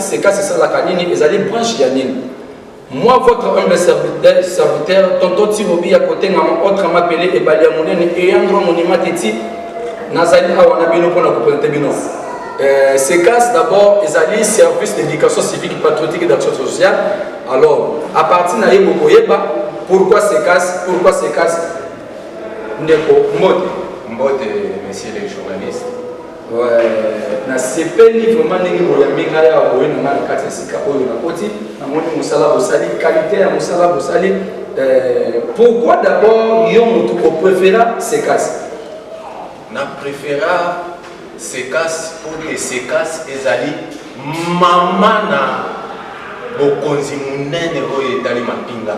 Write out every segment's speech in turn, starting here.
c'est ça la canine, ils allaient branche Yanine. Moi, votre humble serviteur, tonton Tirobi à côté, autre m'appelé et Balia Mounen et Andro Monima Teti, Nazali Awanabino pour la communauté Bino. Ces cas d'abord, ils allaient service d'éducation civique, patriotique et d'action sociale. Alors, à partir de Bokoyeba, pourquoi ces cas? Ndeko Mbote, messieurs les journalistes. Ouais, na CP vraiment ndenge boyambinga ya boyena na kati sika oyo na koti na moni musala bosali qualité ya musala bosali pourquoi d'abord yo mutu ko préféra Sekas na préféra Sekas pour que Sekas ezali mama na bokonzi munene oyo etali mapinga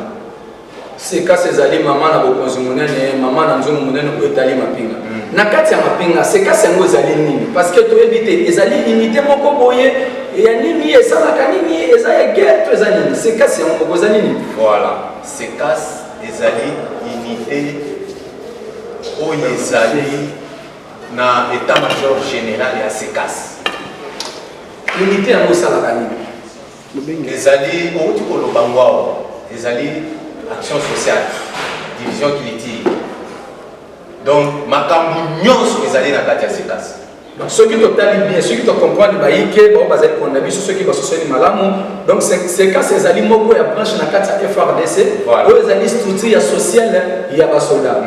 Sekas ezali mama na bokonzi munene mama na nzungu munene oyo etali mapinga na kati ya mapinga Sekas yango ezali nini parce que to éviter ezali unité moko boye ya nini esalaka nini ezali guerre to ezali nini Sekas yango moko ezali nini voilà Sekas ezali unité oyo ezali na état-major général ya Sekas unité yango esalaka nini ezali outi koloba ngwao ezali action sociale division culture. Donc, makambu nyonso ezali na kati ya Sekas. Donc, ceux qui t'ont bien, ceux qui t'ont compris, ceux qui vont malamu. Donc, Sekas ezali moko ya branche na kati ya FRDC. Oyo ezali structure sociale ya basoda.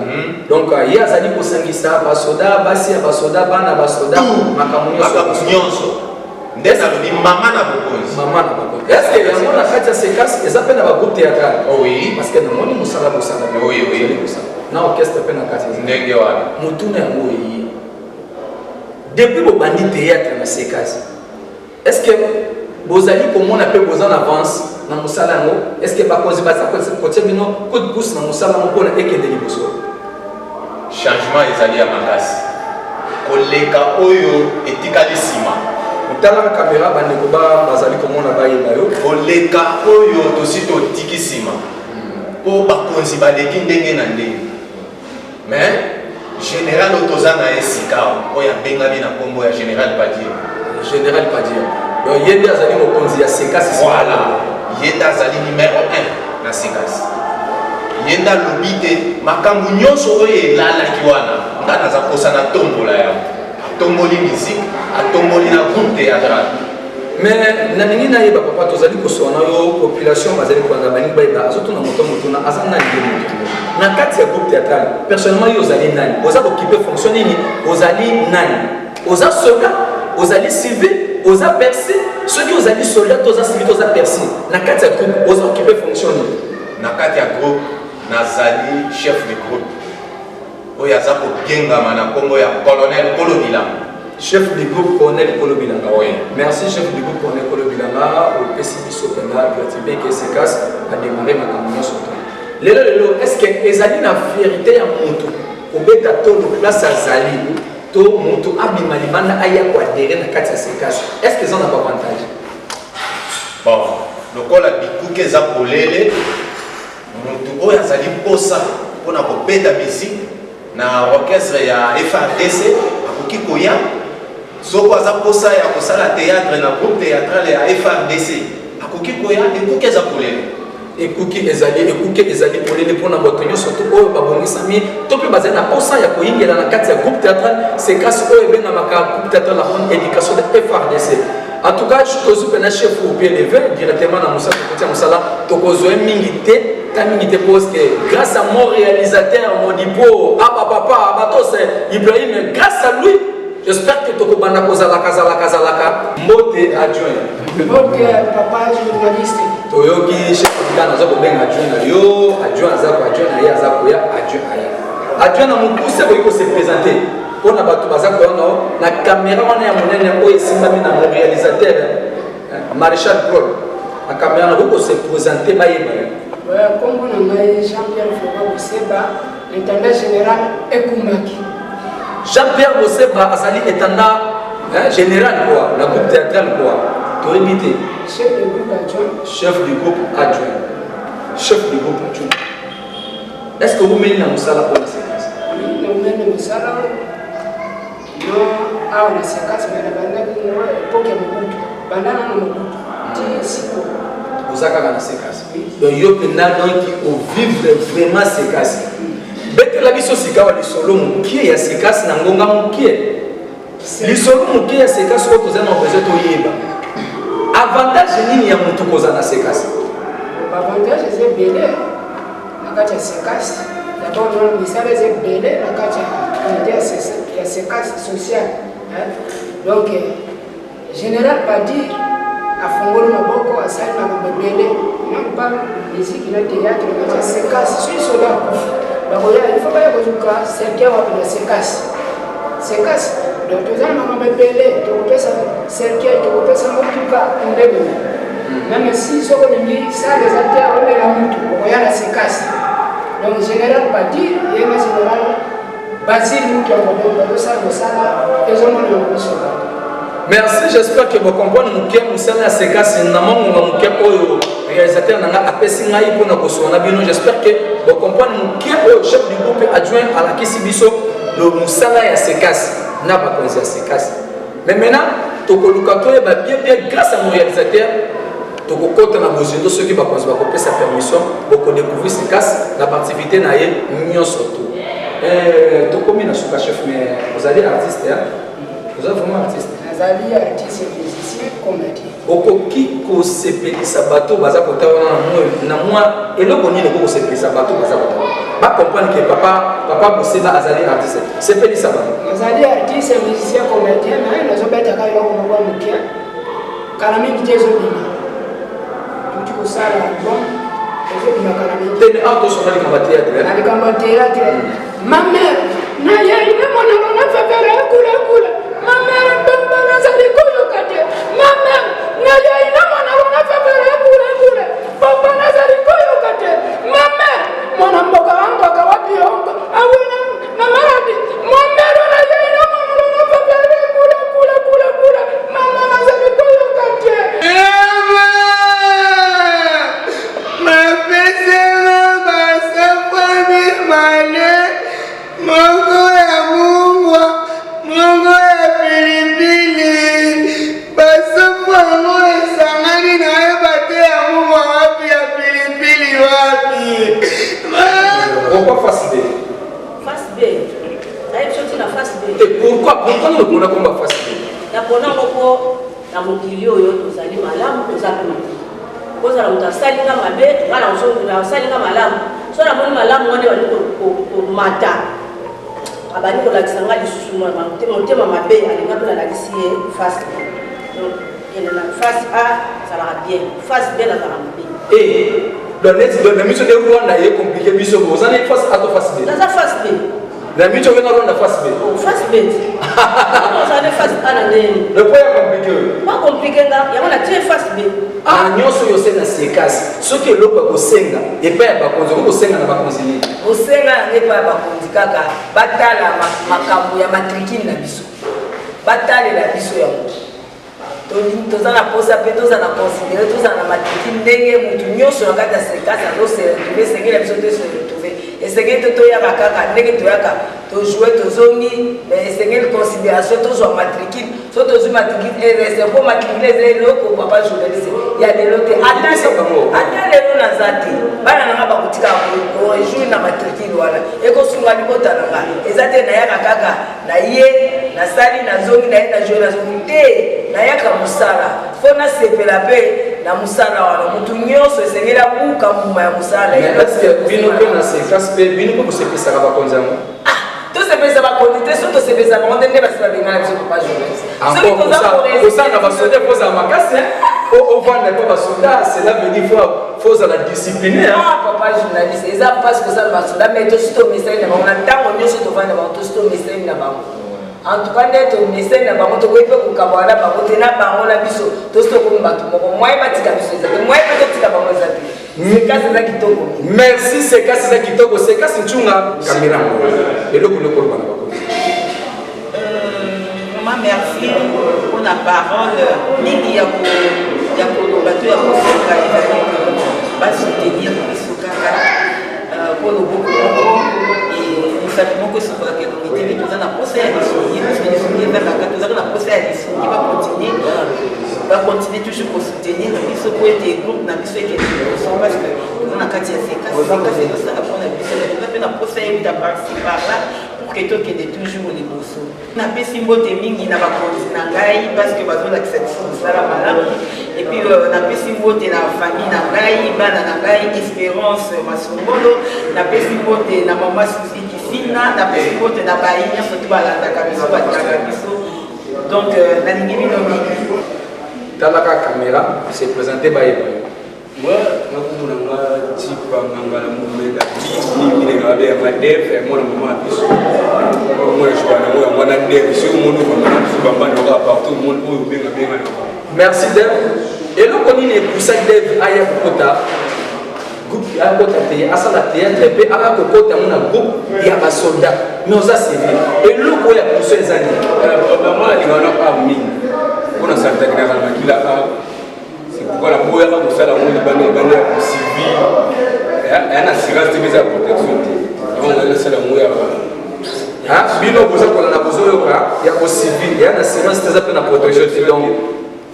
Donc, ya ezali kosangisa basoda, basi ya basoda, bana basoda, makambu nyonso. Ndeza lobi mama na bokonzi. Mama na bokonzi. Est-ce que yango na kati ya Sekas ezapena ba groupe théâtral? Oui. Parce que namoni musala. Oui. Na orchestre pe na kati ndenge wana mutuna yango yi depuis bo bandi théâtre na Sekas est-ce que bozali komona pe bozana avance na musala yango est-ce que bakozi baza côté bino coup de pouce na musala yango pona ekende liboso changement ezali ya makasi koleka oyo etikali sima utala caméra bandeko bazali komona bayeba yo koleka oyo tosi totiki sima po bakonzi baleki ndenge na ndenge mais général Otozana esika oya bengami na kombo ya général Padir donc yenda azali mokonzi ya Sekas voilà yenda azali numéro 1 na Sekas yenda lobite makambu nyonso oyo elalaki wana nga naza kosa na tombola ya atomboli musique atomboli na groupe théâtral mais naningi nayeba papa tozali kosona yo population bazali kwanza baningi bayeba azotuna moto na azana ndio na kati ya groupe théâtral personnellement yo ozali nani oza occuper fonction nini ozali nani oza soldat ozali civil oza percé ceux qui ozali soldat oza civil oza percé na kati ya groupe oza occuper fonction nini na kati ya groupe nazali chef de groupe oyo aza kogengama na kombo ya colonel Kolobila chef du groupe Colonel Kolo Bilanga. Oui. Merci chef du groupe Colonel Kolo Bilanga au PCB Sopena Gratibé que Sekas a démarré ma campagne sur toi. Lelo est-ce que ezali na vérité ya mutu obeta to place à Zali to mutu abimali banda aya ko adhérer na kati ya Sekas est-ce que ça n'a pas avantage bon lokola bikuke za polele mutu oyo azali posa pona ko beta musique na orchestre ya FRDC akoki koya soko aza posa ya kosala théâtre na groupe théâtral ya FRDC akoki koya ekuki eza polele ekuki ezali polele mpona bato nyonso to oyo babongisami to mpe bazali na posa ya koyingela na kati ya groupe théâtral Sekas oyo ebengamaka groupe théâtral la grande éducation de FRDC. En tout cas tozwi mpena chef au pied levé directement na mosala kotia mosala tokozwa mingi te parce que grâce à mon réalisateur Modipo aba papa abatos Ibrahim grâce à lui j'espère que tokobanda kozalaka mbote adjoint mbote papa journaliste toyoki chef de nazo kobenga adjoint na yo adjoint azako adjoint na ye azako ya adjoint na mukuse ko se présenter pona bato bazako na caméra wana ya monene oyo esimbami na mon réalisateur Maréchal Claude na caméra na ko se présenter bayeba comme on a Jean-Pierre Foba Boseba, l'intendant général Ekumaki. Jean-Pierre Boseba azali intendant général quoi, la groupe théâtral quoi. Tu invité. Chef du groupe adjoint. Chef du groupe adjoint. Chef du groupe adjoint. Est-ce que vous menez la Moussala pour la séquence? Oui, nous menons la Moussala. Non, on a séquence, mais la bande pour qu'il y ait beaucoup. Bandana non beaucoup. siko. Vous avez un séquence. Donc, il y a vivre vraiment séquence. Bête la biso sikawa li solo mukie ya séquence na ngonga mukie. Li solo mukie ya séquence ko toza na besoin to yeba. Avantage nini ya mutu koza na séquence? Avantage c'est belé. Na kati ya séquence. D'abord on misala c'est belé na kati ya séquence sociale. Donc général pas dire afungoli maboko asali na mabele. Même pas musique na théâtre na séquence sur cela. Il faut pas que tu casses, c'est qui va venir se casse. Se casse. Donc, tu as un bébé, tu peux ça, c'est qui, tu peux ça, tu vas un bébé. Même si ce qu'on dit, ça, les acteurs, on est là, on y a la se casse. Donc, général, pas dire, il y a un général, Basile, nous qui avons fait ça, et ils ont le merci, j'espère que vous comprenez mon cœur, mon salaire, c'est casse, mon cœur, réalisateur, j'espère que vous comprenez mon cœur, chef du groupe adjoint à la Kisibiso, le Moussala et ses casses, n'a pas commencé à ses casses. Mais maintenant, bien grâce à mon réalisateur, tu as ceux qui vont faire sa permission pour découvrir ses casses, la activité n'a rien surtout. Tu as chef, mais vous allez artiste, vous êtes vraiment artiste. Vous allez artiste et musicien, comédien. Okoki ko sepelisa bato baza kotana na moi eloko nini ko sepelisa bato baza kotana ba comprendre que papa Boseba azali artiste sepelisa bato azali artiste musicien comédien mais nous on beta ka eloko mo mukia kana mingi tezo bima tuti ko sala bon tezo bima kana mingi tene auto sonali kamba théâtre ali kamba théâtre ma mère na ya ina mona na febere kula ma mère bamba na zali ko yokate ma mère na ya ina mona na febere kula bamba na zali ko yokate ma mère mona mboka wangu akawapi yongo awina na maradi ma mère na ya ina mona na febere kula mama na zali ko yokate ma pese na basa kwani mane Mungu ya Mungu ya pilipili basufu wangu esangani na ebate ya Mungu wapi ya pilipili wapi pourquoi face B face B ayi choti na face B et pourquoi nous prenons comme face B na pona ngoko na mokili oyo tozali malamu tozali koza la mutasali kama mabe ngala usongo na usali kama malamu so na moni malamu wane wali ko mata abani ko lakisa ngali susu motema mabe alinga to la lakisi face donc elle la face A ça va bien face B la ça va bien et la mission de Rwanda est compliquée biso vous en êtes face A to face B la face B la mission de Rwanda face B face B on a face A na ndeni le point est compliqué pas compliqué nga ya wana tie face B ah nyonso yose na séquence ce que l'autre ko senga et pas ba konzo ko senga na ba konzili ko senga ne pa ba konzi kaka batala makambo ya matrikini na biso batale la biso ya toza na posa pe toza na considérer toza na matrikini ndenge mutu nyonso na kati ya séquence alo se retrouver sengi la biso te se retrouver esengeli to toyaka kaka ndenge toyaka tojouer tozongi mais esengeli considération tozwa matrikini so tozwi matrikini reste po matrikini eza eloko papa journaliste ya lelo te ata lelo naza te bana nanga bakotika kojour na matrikini wana ekosunga libota nanga eza te nayaka kaka na ye nasali nazongi na ye na jour nazongi te nayaka mosala fo nasepela mpe na mosala wana mutu nyonso esengeli abuka mbuma ya mosala bino mpe na séquence mpe bino mpe kosepesaka bakonzi yango tosepesa bakonzi te so tosepesa bango ndenge basi babenga na biso papa journaliste osanga basoda kozala makasi ovanda mpe basoda cela veut dire faut ozala discipliné papa journaliste eza mpasi kosala basoda mais tosi tomesani na bango na ntango nyonso tovanda bango tosi tomesani na bango en tout cas nde tomesani na bango tokoki mpe kokabwana na bango te na bango na biso tosi tokomi bato moko mwaye batika biso eza te mwaye mpe totika bango eza te séquence eza kitoko merci séquence eza kitoko séquence ncunga kamera eloko lokoloba na bakonzi vraiment merci pour la parole mingi ya koloba to ya kosenga ezali basoutenir biso kaka mpo loboko moko mosali moko esokolaka elongi te toza na posa ya lisungi biso lisungi ezakaka tozaka na posa ya lisungi bacontinue toujours kosoutenir soutenir biso po ete groupe na biso ete liboso parce que toza na kati ya sekasi ezosala mpona biso toza mpe na posa yebi ta participe par là pour que tokende toujours liboso napesi mbote mingi na bakonzi na ngai parce que bazolakisa biso mosala malamu epuis napesi mbote na famille na ngai bana na ngai Espérance Masongolo napesi mbote na mama Suzy Kisina napesi mbote na bayi nyonso to balandaka biso batikaka biso donc nalingi bino mingi talaka caméra c'est présenté par Eba. Moi, je suis un type de mouvement de ma def et moi, je suis un def. Si on a partout, le monde bien. Merci Dev. Et là, on est pour ça Dev Aya Kota. Groupe à côté à ça la théâtre et à la côté on a groupe il y a un soldat mais on a civil et là où il y a pour ces années moi il y a pas mine on a ça qui a c'est pourquoi la boue a pour ça la monde bande civil et un assurance de mise à protection on a ça la moue ah bino boza ko na bozo il y a aussi civil il y a une assurance des appels à protection donc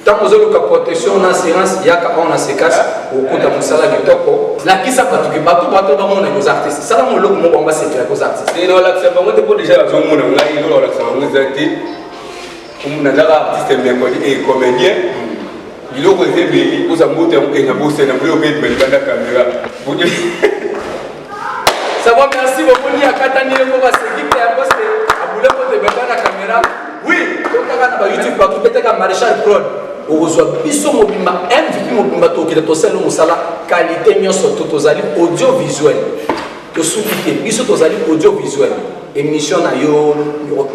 tant que vous avez protection en assurance, il y a quand on a ces cas au cours de mon salaire de toko. La qui ça pas tout que bateau dans mon les artistes. Ça là mon logo mon bomba c'est les artistes. C'est dans l'accès pas moi déjà la zone mon là il dans l'accès on les artistes. On a déjà artiste mais et comédien. Il logo c'est bien pour ça monter on est beau c'est na bleu mais la caméra. Ça va merci beaucoup ni akatani ko ba sécurité ya poste abule ko de la caméra. Oui, quand on a YouTube partout peut-être un maréchal Claude. On reçoit biso mobimba MVP mobimba to ki to selo musala qualité nyonso to tozali audiovisuel to soutien biso tozali audiovisuel émission na yo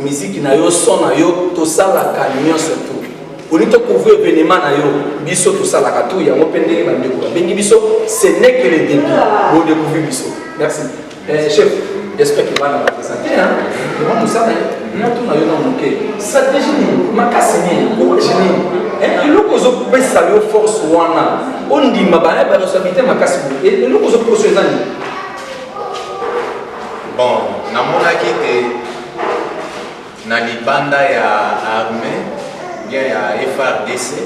musique na yo son na yo to sala ka nyonso to on to couvrir événement na yo biso to sala ka to ya mopendeli ba ndeko bengi biso ce n'est que le début pour découvrir biso merci chef j'espère qu'il va nous présenter hein on nous ça na to na yo na moké stratégie ni makasi ni courage ni et le cause peut saluer force wana on dit ma ba ba responsabilité makasi et le cause pour ces années bon na mona kite na libanda ya armée bien ya FRDC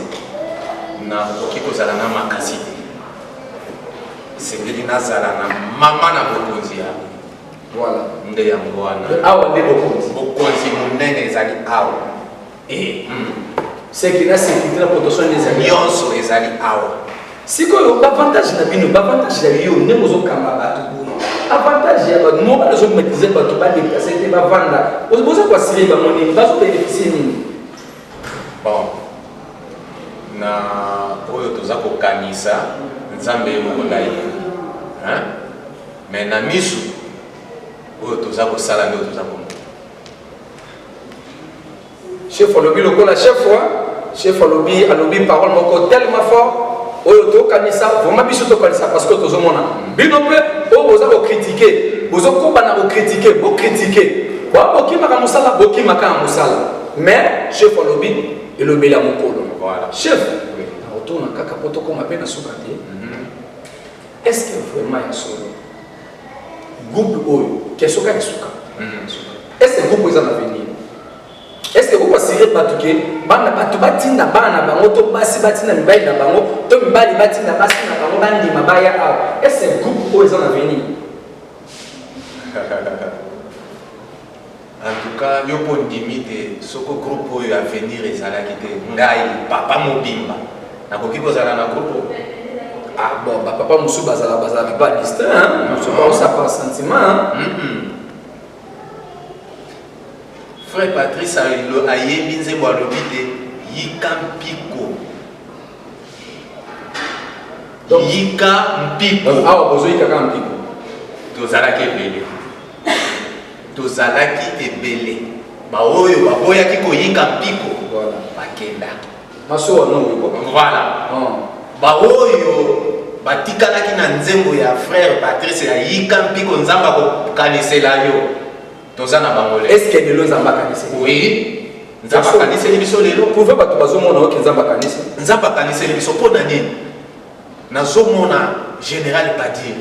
na okiko zala na makasi c'est ngeli na zala na mama na bokonzi ya voilà nde yango wana awa nde bokonzi munene ezali awa c'est que la sécurité la protection des amis nyonso ezali awa sikoyo avantage na bino avantage ya yo ndenge ozokamba bato avantage ya bato mo bazo maîtriser bato ba déplacer te ba vanda ozoza kwa sile ba moni bazo bénéficier nini bon na oyo toza kokanisa nzambe mokonda ye hein mais na misu oyo toza kosala nde toza komona chef alobi lokola chef alobi parole moko tellement fort oyo tokanisa vraiment biso tokanisa parce que tozomona bino mpe oyo boza kocritiquer bozokobana kocritiquer bocritiquer bokimaka mosala bokimaka ya mosala mais chef alobi elobeli ya mokolo voilà chef otona kaka po tokoma mpe na suka te est ce que vraiment ya solo groupe oyo question kaka suka est ce que groupe eza na avenir est-ce que vous considérez bato ke bana bato batinda bana bango to basi batinda mibali na bango to mibali batinda basi na bango bandima baya awa est-ce que groupe oyo eza na avenir en tout cas yo po ndimi te soko groupe oyo avenir ezalaki te ngai papa mobimba nakoki kozala na groupe ah bon papa mosusu bazalaka pas distinct mosusu baosa par sentiment frère Patrice ayebi nzembo alobi te yika mpiko yika mpiko awa bozoyikaka mpiko tozalaki ebele baoyo baboyaki koyika mpiko bakenda masowa no voilà baoyo batikalaki na nzembo ya frère Patrice ayika mpiko nzambe akokanisela yo toza na bangole est-ce que lelo nzambe akaniseli oui nzambe akaniseli biso lelo prouve bato bazomona oke nzambe akaniseli nzambe akaniseli biso mpo na nini nazomona général Badir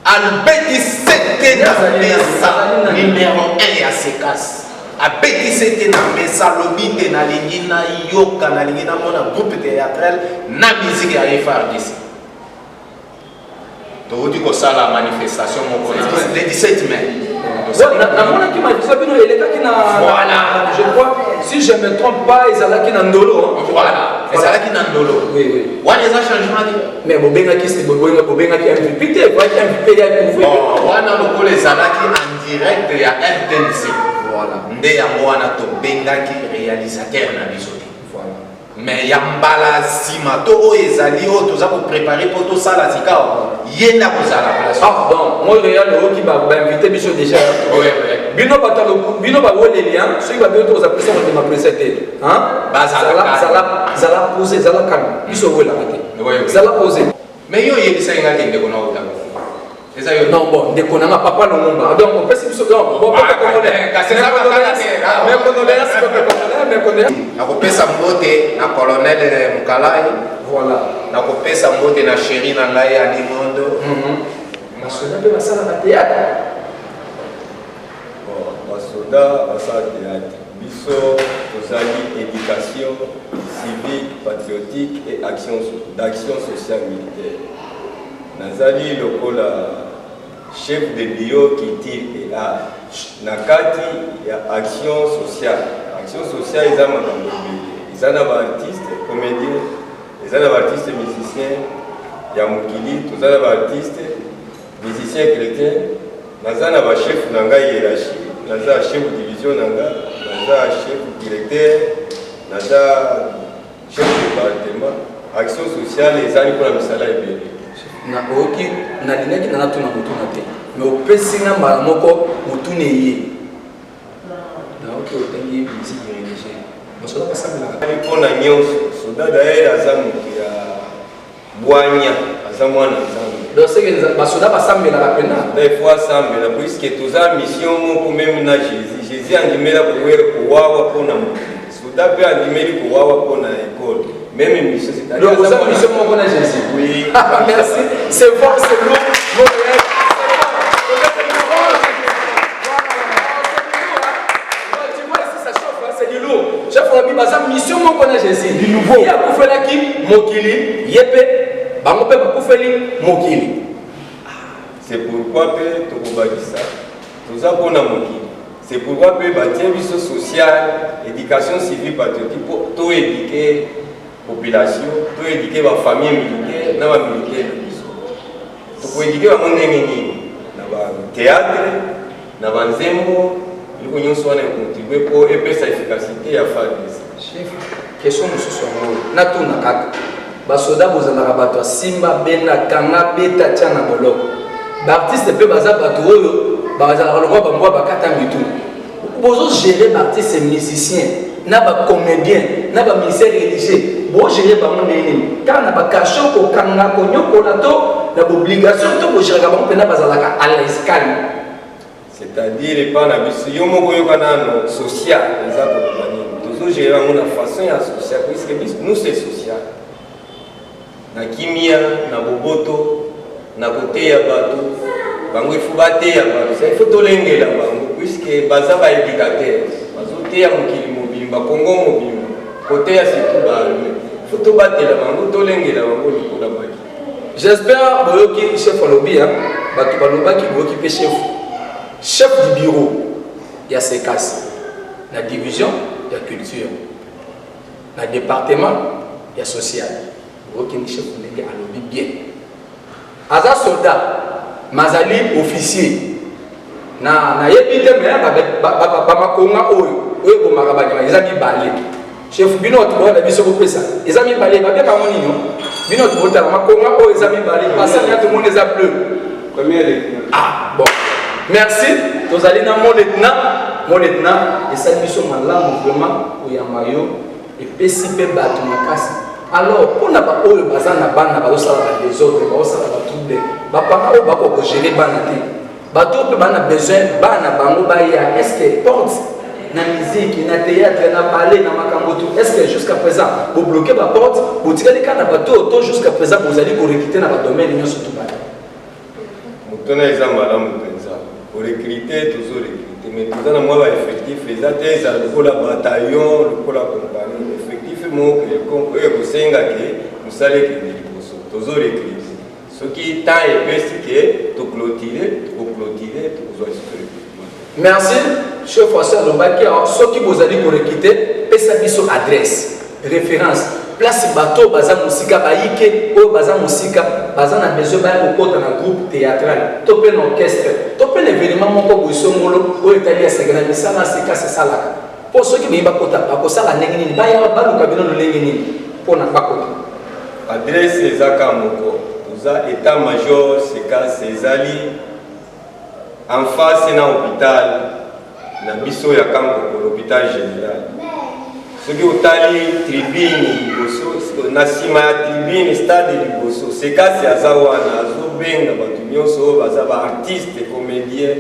albeti sete na mesa numéro 1 ya sekas abetisi te na mesa lobi te nalingi na yoka nalingi na mona groupe théâtral na musique ya FARDC. Todi kosala manifestation moko le 17 mai. Namona ki manifestation bino eleka ki na voilà, je crois si je me trompe pas ezalaki na ndolo. Voilà, ezalaki na ndolo. Oui oui. Wana eza changement te. Mais bobenga ki c'est bobenga ki MVP te, va ki MVP ya couvrir. Bon, wana lokolo ezalaki en direct ya RTNC. Voilà. Nde yango wana tobengaki réalisateur na biso te. Voilà. Mais ya mbala sima to oyo ezali oyo toza koprépare mpo tosala sikao ye nda kozala place. Ah bon, moi réel oyoki bainvité biso déjà. Bino batalo bino bawoleli soki babino tozapesa kondema presa te. Zala posé, zala calme. Biso owelaka te. Zala posé. Mais yo oyebisaki ngaki ndeko na otanga. Non, bon, ndeko nanga papa Lumumba. Donc on peut se dire bon papa congolais. Nakopesa mbote na colonel Mukalai. Voilà. Nakopesa mbote na chéri na ngai ya Limondo. Basoda pe basala na théâtre. Bon, basoda basala théâtre. Biso tozali éducation civique, patriotique et d'action sociale militaire. Nazali lokola chef de bio culture et art. Nakati ya action sociale. Action sociale eza makambo ebele. Eza na ba artiste, comédien, eza na ba artiste musicien ya mokili, toza na ba artiste musicien chrétien, naza na ba chef na ngai hiérarchie, naza chef division na ngai, naza chef directeur, naza chef département. Action sociale ezali mpona misala ebele. Na oki na linaki na natuna mutuna te. Mais opesi nga mbala moko mutune ye. Na oki otengi musique religieuse. Basoda basambela. Mpona nyonso, soda daye aza moto ya bwanya, aza mwana nzambe. Donc c'est que basoda basambela kapena. Des fois asambela puisque toza mission moko même na Jésus. Jésus andimela kowawa mpona mokili. Soda mpe andimeli kowawa mpona école. Même mission c'est donc vous avez mission mon connaît Jésus. Oui. Merci. C'est fort, c'est lourd. Tu vois ici ça chauffe, c'est du lourd. Chef Rabi Baza mission mon connaît Jésus. Du nouveau. Il y a koufela ki mokili yepe bango pe bakufeli mokili. C'est pourquoi pe tokobakisa. Toza pona mokili. C'est pourquoi pe batie biso social, éducation civile patriotique pour to éduquer population, to éduquer ba famille militaire, na ba militaire biso. To éduquer ba ndenge nini na ba théâtre, na ba nzembo, liko nyonso wana contribuer pour epesa efficacité ya FARDC. Chef, question mosusu yango na tuna kaka basoda bozalaka bato ya simba benda kanga beta tia na boloko baartiste mpe baza bato oyo bazalaka lokwa bambwa bakata mitu bozogere baartiste musicien na bacomédien na baministère religieux bogere bango ndenge nini kaka na bakasho kokanga konyokola to na baobligation to bogeraka bango mpena bazalaka à l'escale. C'est-à-dire pas na biso yo moko yoka nano social eza kokobani toujours gérer bango na façon ya social puisque nous c'est social na kimia na boboto na koteya bato bango il faut bateya bato ça il faut tolengela bango puisque baza ba éducateur bazoteya mokili mobimba kongo mobimba koteya surtout baarme il faut tobatela bango tolengela bango lokola baki. J'espère boyoki chef alobi bato balobaki boyoki mpe chef du bureau, il y a ses casses. La division, il y a culture. Le département, il y a social. Aucun chef n'est à l'objet bien. Aza soldat, Mazali officier. Na yebite mais ba makonga oyo oyo ko makabanya ezami balé. Chef bino to na biso ko pesa. Ezami balé ba bien ba moninyo. Bino to bota makonga oyo ezami balé. Passer na tout le monde les a bleu. Combien les ah bon. Merci. Tous allez dans mon lieutenant, et ça nous sommes là vraiment au Yamayo et PCP battu ma casse. Alors, pour n'a pas eu bazan na ban na ba osala des autres, ba osala ba tout de ba papa o ba ko gérer banati. Ba tout pe ba na besoin ba na bango ba ya est-ce que porte na musique, na théâtre, na ballet, na makambo tout. Est-ce que jusqu'à présent vous bloquez ba porte, vous tirez les cannes ba tout jusqu'à présent vous allez vous recruter dans le domaine surtout ba. Mutona ezamba la mutenza. Pour recruter, toujours recruter. mais tout ça, moi, effectif, les athèses, le bataillon, le compagnie, effectif, moi, que c'est nous savons que nous avons écrit. Ce qui est temps et c'est que tu clôturer, tu merci, chef François Lombaki. Ce qui vous a dit pour quitter, et ça son adresse, référence, place bateau, baza musika, baïke, ou baza musika, baza na besoin d'un groupe théâtral, topé un orchestre, topé un événement, mon coco, Songolo, ou Italie, c'est grand, mais ça, c'est ça là. Pour ceux qui ne sont pas ça, la négini, bah, il y a pas de cabinet de négini, pour n'a pas côté. Adresse Zaka Moko, état-major, c'est Zali, en face, c'est un hôpital, na biso ya Kampo, l'hôpital général. Ce qui est allé tribune, na sima ya tribune, stade Liboso, c'est kasi azawana, azobenga, batunyoso, bazaba artiste, comédien,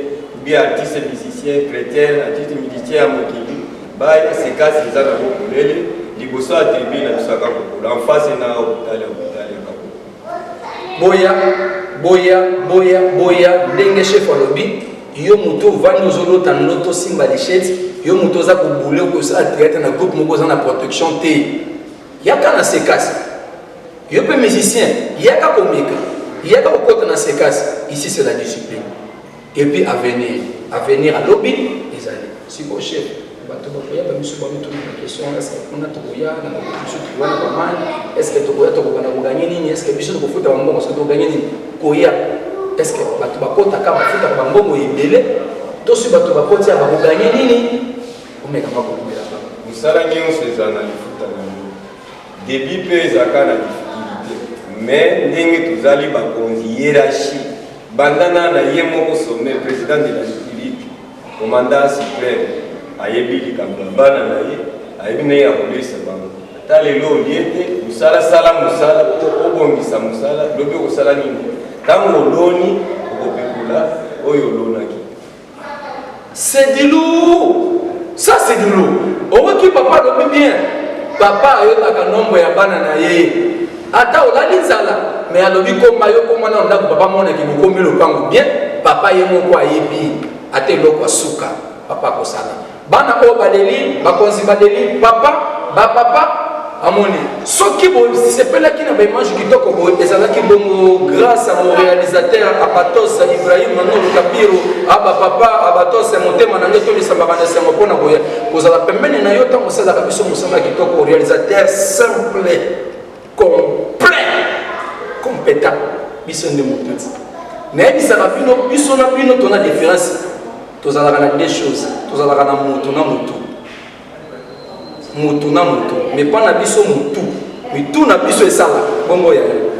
bien artiste musicien, chrétien, artiste musicien à Mokili, baya c'est kasi zaka kokolele, Liboso à tribune na biso ya Kampo, en face na hôpital ya boya ndenge chef alobi yo mutu vandi ozolota noto simba lichette yo mutu oza kobule okosala théâtre na groupe moko oza na protection te yaka na sekasi yo mpe musicien yaka komeka yaka kokota na sekasi ici c'est la discipline et puis avenir alobi ezali siko chef bato bakoya bamiso bamituna na question est-ce que kuna tokoya na biso tuwana bamani est-ce que tokoya tokokana koganye nini est-ce que biso tokofuta bambongo est-ce que tokoganye nini koya est-ce que bato bakotaka bafuta bambongo ebele tosi bato bakotia bakoganye nini omeka makolobela baba mosala nyonso eza na lifuta na yango début mpe ezaka na difficulté mais ndenge tozali bakonzi hiérarchie bandana na ye moko sommet président de la république commandant suprême ayebi likambo ya bana na ye ayebi naye akolesa bango ata lelo olie te mosala mosala obongisa mosala lobi okosala nini ntango oloni okopekula oyo olonaki c'est du lourd ça c'est du lourd okoki papa lobi bien papa ayebaka nombre ya bana na ye ata olali nzala mais alobi koma yo koma na ndako papa monaki bokomi lopango bien papa ye moko ayebi ata eloko asuka papa akosala bana oyo badeli bakonzi badeli bapapa amoni soki sepelaki na baimage kitoko boye ezalaki bongo grâce à mon réalisateur Abatos Ibrahim Manolo Kabiro abapapa Abatos motema na ngai tolisambaka na sango mpona boye kozala pembeni na yo ntango osalaka biso mosala kitoko réalisateur simple complet compétent biso nde motuti nayebisaka bino biso na bino tona différence tozalaka na deux choses tozalaka na moto na moto mais pas na biso motu mitu na biso esala bongo ya